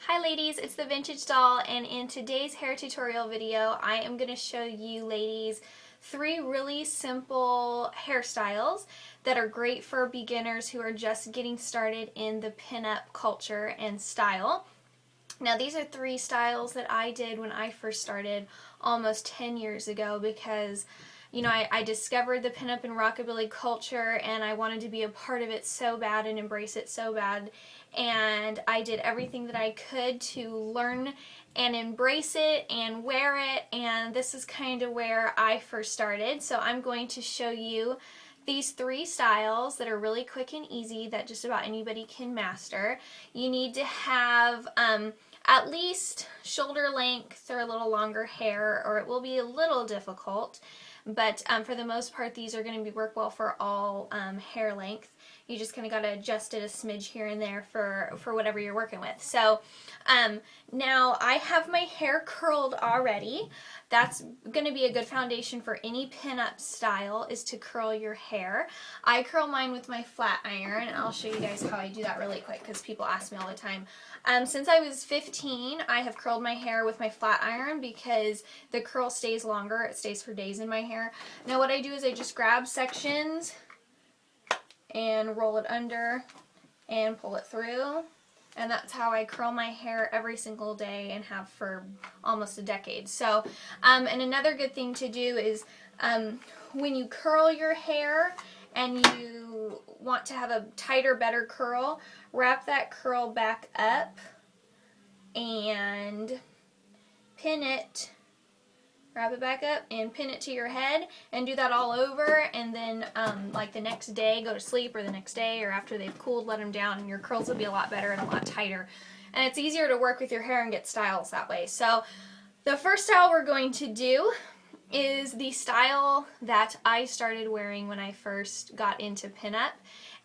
Hi ladies, it's the Vintage Doll, and in today's hair tutorial video I am going to show you ladies 3 really simple hairstyles that are great for beginners who are just getting started in the pinup culture and style. Now these are 3 styles that I did when I first started almost 10 years ago because I discovered the pinup and rockabilly culture and I wanted to be a part of it so bad and embrace it so bad, and I did everything that I could to learn and embrace it and wear it, and this is kind of where I first started. So I'm going to show you these 3 styles that are really quick and easy that just about anybody can master. You need to have at least shoulder length or a little longer hair, or it will be a little difficult. But for the most part, these are going to work well for all hair length. You just kind of got to adjust it a smidge here and there for whatever you're working with. So now I have my hair curled already. That's going to be a good foundation for any pinup style, is to curl your hair. I curl mine with my flat iron, and I'll show you guys how I do that really quick because people ask me all the time. Since I was 15, I have curled my hair with my flat iron because the curl stays longer. It stays for days in my hair. Now what I do is I just grab sections and roll it under and pull it through. And that's how I curl my hair every single day and have for almost a decade. So, and another good thing to do is when you curl your hair and you want to have a tighter, better curl, wrap that curl back up and pin it. Wrap it back up and pin it to your head, and do that all over, and then like the next day go to sleep, or the next day or after they've cooled, let them down, and your curls will be a lot better and a lot tighter, and it's easier to work with your hair and get styles that way. So the first style we're going to do is the style that I started wearing when I first got into pinup,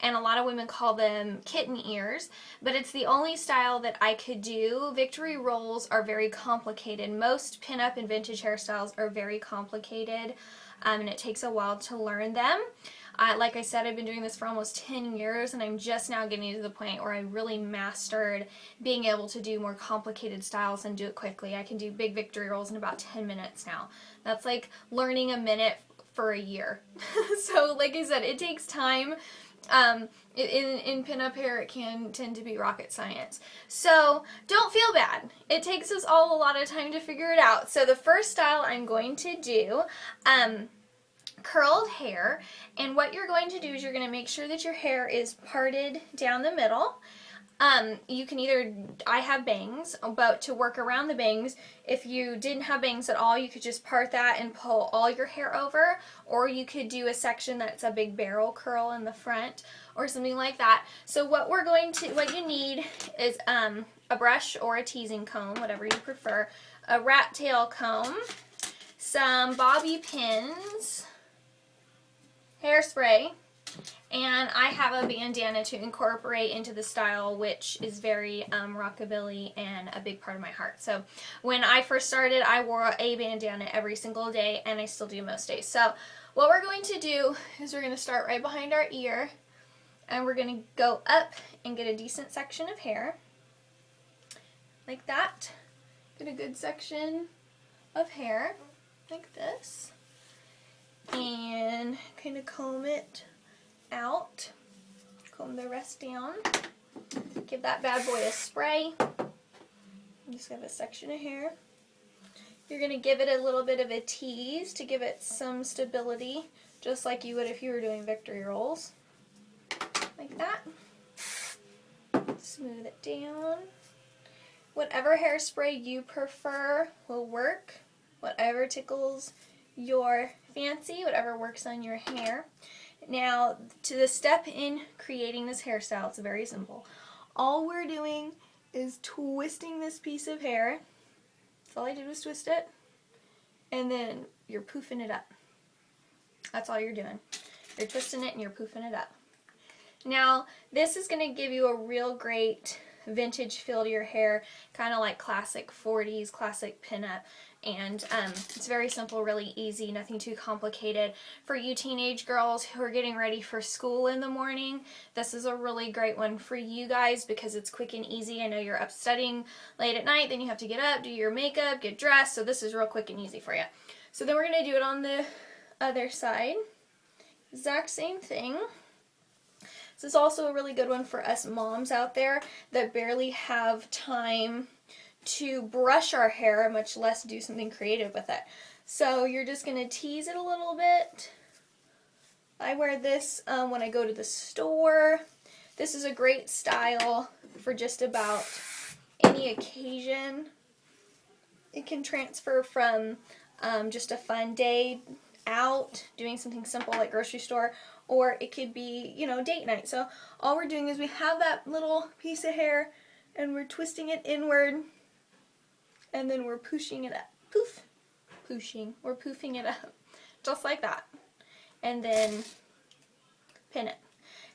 and a lot of women call them kitten ears, but it's the only style that I could do. Victory rolls are very complicated. Most pinup and vintage hairstyles are very complicated, and it takes a while to learn them. Like I said, I've been doing this for almost 10 years, and I'm just now getting to the point where I really mastered being able to do more complicated styles and do it quickly. I can do big victory rolls in about 10 minutes now. That's like learning a minute for a year. So like I said, it takes time. In pinup hair, it can tend to be rocket science. So don't feel bad. It takes us all a lot of time to figure it out. So the first style I'm going to do, curled hair, and what you're going to do is you're going to make sure that your hair is parted down the middle. You can either, I have bangs, but to work around the bangs, if you didn't have bangs at all, you could just part that and pull all your hair over, or you could do a section that's a big barrel curl in the front, or something like that. So what you need is a brush or a teasing comb, whatever you prefer, a rat tail comb, some bobby pins, hairspray, and I have a bandana to incorporate into the style, which is very rockabilly and a big part of my heart. So when I first started, I wore a bandana every single day, and I still do most days. So what we're going to do is we're going to start right behind our ear, and we're going to go up and get a decent section of hair, like that. Get a good section of hair, like this, and kind of comb it out, comb the rest down, give that bad boy a spray. Just have a section of hair. You're going to give it a little bit of a tease to give it some stability, just like you would if you were doing victory rolls, like that. Smooth it down. Whatever hairspray you prefer will work, whatever tickles your fancy, whatever works on your hair. Now, to the step in creating this hairstyle, it's very simple. All we're doing is twisting this piece of hair. That's all I did was twist it. And then you're poofing it up. That's all you're doing. You're twisting it and you're poofing it up. Now, this is going to give you a real great vintage feel to your hair, kind of like classic 40s, classic pinup. And it's very simple, really easy, nothing too complicated. For you teenage girls who are getting ready for school in the morning, this is a really great one for you guys because it's quick and easy. I know you're up studying late at night, then you have to get up, do your makeup, get dressed, so this is real quick and easy for you. So then we're going to do it on the other side. Exact same thing. This is also a really good one for us moms out there that barely have time to brush our hair, much less do something creative with it. So you're just going to tease it a little bit. I wear this when I go to the store. This is a great style for just about any occasion. It can transfer from just a fun day out, doing something simple like grocery store, or it could be, you know, date night. So all we're doing is we have that little piece of hair and we're twisting it inward and then we're pushing it up. Poof. Pushing. We're poofing it up. Just like that. And then pin it.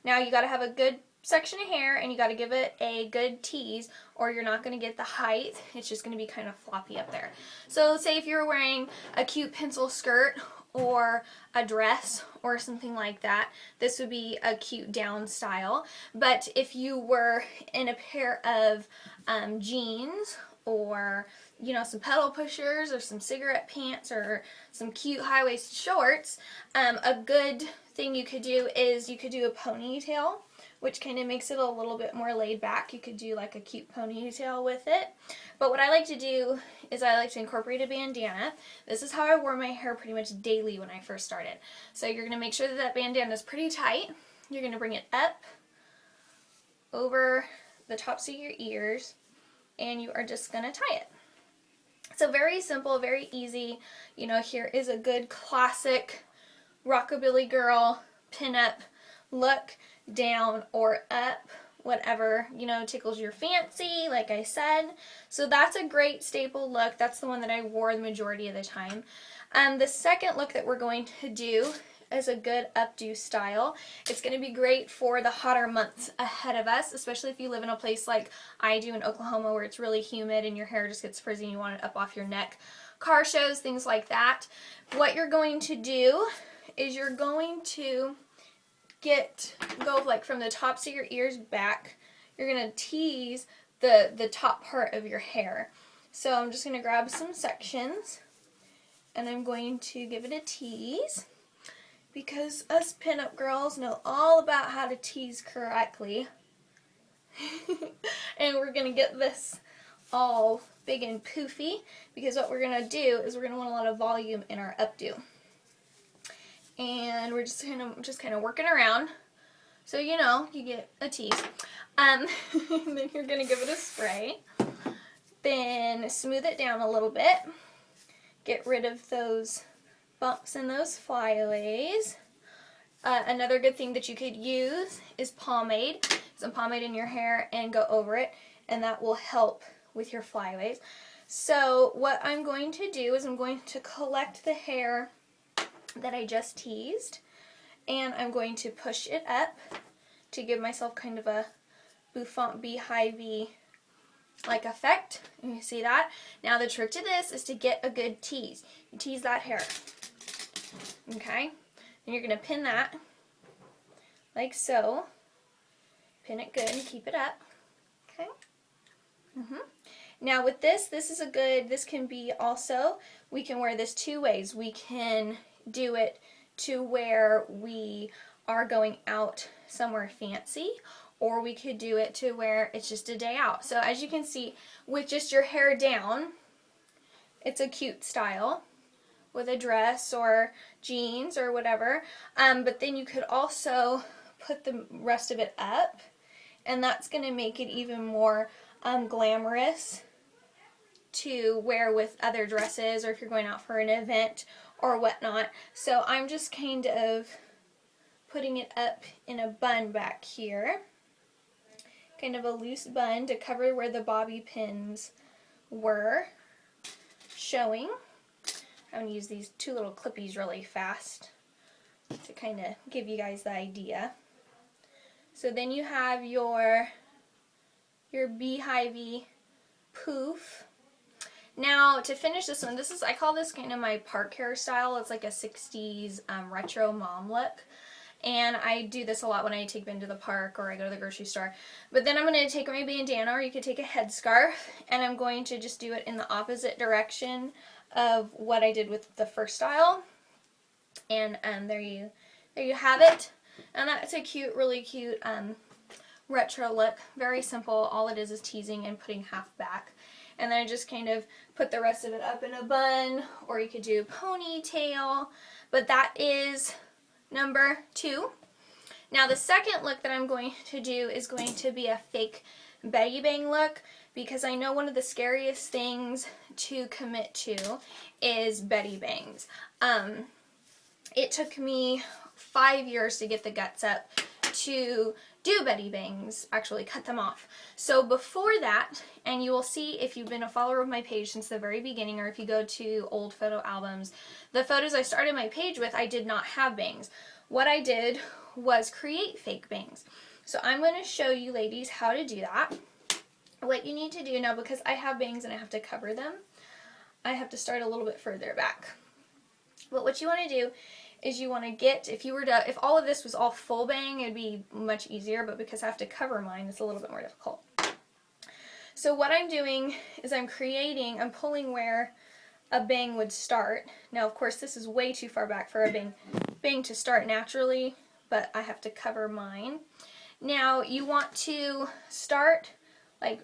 Now you got to have a good section of hair and you got to give it a good tease or you're not going to get the height. It's just going to be kind of floppy up there. So say if you're wearing a cute pencil skirt or a dress or something like that, this would be a cute down style. But if you were in a pair of jeans or, you know, some pedal pushers or some cigarette pants or some cute high-waisted shorts, a good thing you could do is you could do a ponytail, which kind of makes it a little bit more laid back. You could do like a cute ponytail with it. But what I like to do is I like to incorporate a bandana. This is how I wore my hair pretty much daily when I first started. So you're going to make sure that that bandana is pretty tight. You're going to bring it up over the tops of your ears and you are just going to tie it. So very simple, very easy. You know, here is a good classic rockabilly girl pinup look, down or up, whatever, you know, tickles your fancy, like I said. So that's a great staple look. That's the one that I wore the majority of the time. The second look that we're going to do is a good updo style. It's going to be great for the hotter months ahead of us, especially if you live in a place like I do in Oklahoma where it's really humid and your hair just gets frizzy and you want it up off your neck. Car shows, things like what you're going to do is you're going to go like from the tops of your ears back. You're going to tease the top part of your hair. So I'm just going to grab some sections and I'm going to give it a tease because us pinup girls know all about how to tease correctly. And we're going to get this all big and poofy because what we're going to do is we're going to want a lot of volume in our updo. And we're just kind of working around. So, you know, you get a tease. Then you're going to give it a spray. Then smooth it down a little bit. Get rid of those bumps and those flyaways. Another good thing that you could use is pomade. Some pomade in your hair and go over it. And that will help with your flyaways. So what I'm going to do is I'm going to collect the hair that I just teased and I'm going to push it up to give myself kind of a bouffant beehive-y like effect. You see that? Now the trick to this is to get a good tease. You tease that hair. Okay? And you're going to pin that like so. Pin it good and keep it up. Okay? Now with this is a good, this can be also, we can wear this two ways. We can do it to where we are going out somewhere fancy, or we could do it to where it's just a day out. So as you can see, with just your hair down, it's a cute style with a dress or jeans or whatever. But then you could also put the rest of it up, and that's going to make it even more glamorous to wear with other dresses or if you're going out for an event or whatnot. So I'm just kind of putting it up in a bun back here. Kind of a loose bun to cover where the bobby pins were showing. I'm going to use these two little clippies really fast to kind of give you guys the idea. So then you have your your beehivey poof. Now to finish this one, I call this kind of my park hairstyle. It's like a 60s retro mom look. And I do this a lot when I take Ben to the park or I go to the grocery store. But then I'm going to take my bandana, or you could take a headscarf, and I'm going to just do it in the opposite direction of what I did with the first style. And there you have it. And that's a cute, really cute retro look. Very simple. All it is teasing and putting half back. And then I just kind of put the rest of it up in a bun, or you could do ponytail. But that is number 2. Now the second look that I'm going to do is going to be a fake Baggy bang look, because I know one of the scariest things to commit to is Betty bangs. It took me 5 years to get the guts up to do Betty bangs, actually cut them off. So before that, and you will see if you've been a follower of my page since the very beginning, or if you go to old photo albums, the photos I started my page with, I did not have bangs. What I did was create fake bangs. So I'm going to show you ladies how to do that. What you need to do now, because I have bangs and I have to cover them, I have to start a little bit further back. But what you want to do is you want to get, if all of this was all full bang, it would be much easier, but because I have to cover mine, it's a little bit more difficult. So what I'm doing is I'm pulling where a bang would start. Now, of course, this is way too far back for a bang to start naturally, but I have to cover mine. Now, you want to start like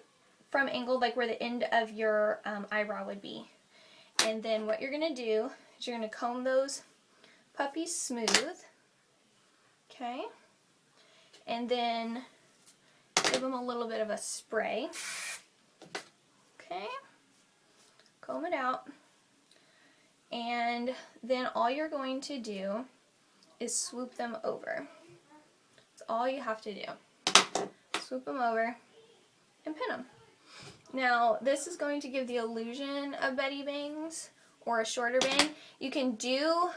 from angled, like where the end of your eyebrow would be. And then what you're going to do is you're going to comb those puppies smooth, okay, and then give them a little bit of a spray, okay, comb it out, and then all you're going to do is swoop them over. That's all you have to do. Swoop them over and pin them. Now this is going to give the illusion of Betty bangs or a shorter bang. You can do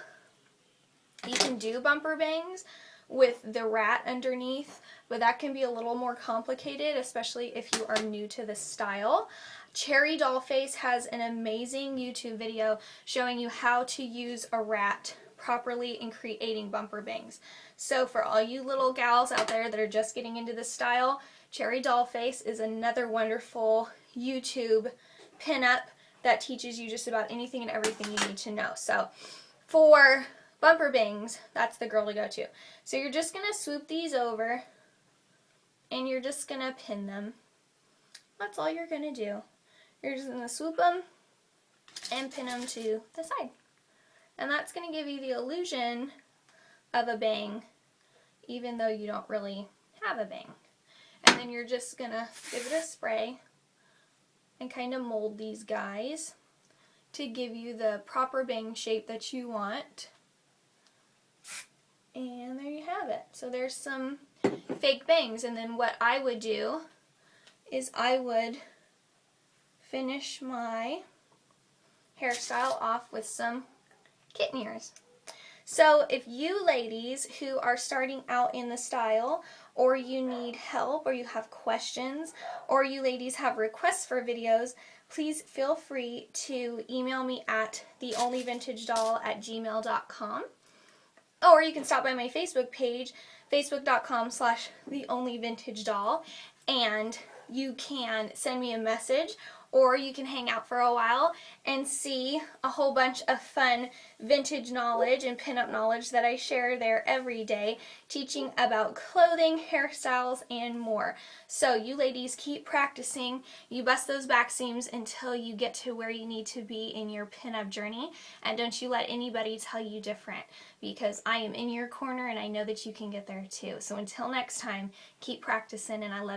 bumper bangs with the rat underneath, but that can be a little more complicated, especially if you are new to this style. Cherry Dollface has an amazing YouTube video showing you how to use a rat properly in creating bumper bangs. So for all you little gals out there that are just getting into this style, Cherry Dollface is another wonderful YouTube pinup that teaches you just about anything and everything you need to know. So for bumper bangs, that's the girl to go to. So you're just going to swoop these over and you're just going to pin them. That's all you're going to do. You're just going to swoop them and pin them to the side. And that's going to give you the illusion of a bang, even though you don't really have a bang. And then you're just going to give it a spray and kind of mold these guys to give you the proper bang shape that you want. And there you have it. So there's some fake bangs. And then what I would do is I would finish my hairstyle off with some kitten ears. So if you ladies who are starting out in the style, or you need help, or you have questions, or you ladies have requests for videos, please feel free to email me at theonlyvintagedoll@gmail.com. Or you can stop by my Facebook page, facebook.com/theonlyvintagedoll, and you can send me a message, or you can hang out for a while and see a whole bunch of fun vintage knowledge and pinup knowledge that I share there every day, teaching about clothing, hairstyles, and more. So you ladies keep practicing. You bust those back seams until you get to where you need to be in your pinup journey, and don't you let anybody tell you different, because I am in your corner and I know that you can get there too. So until next time, keep practicing, and I love you.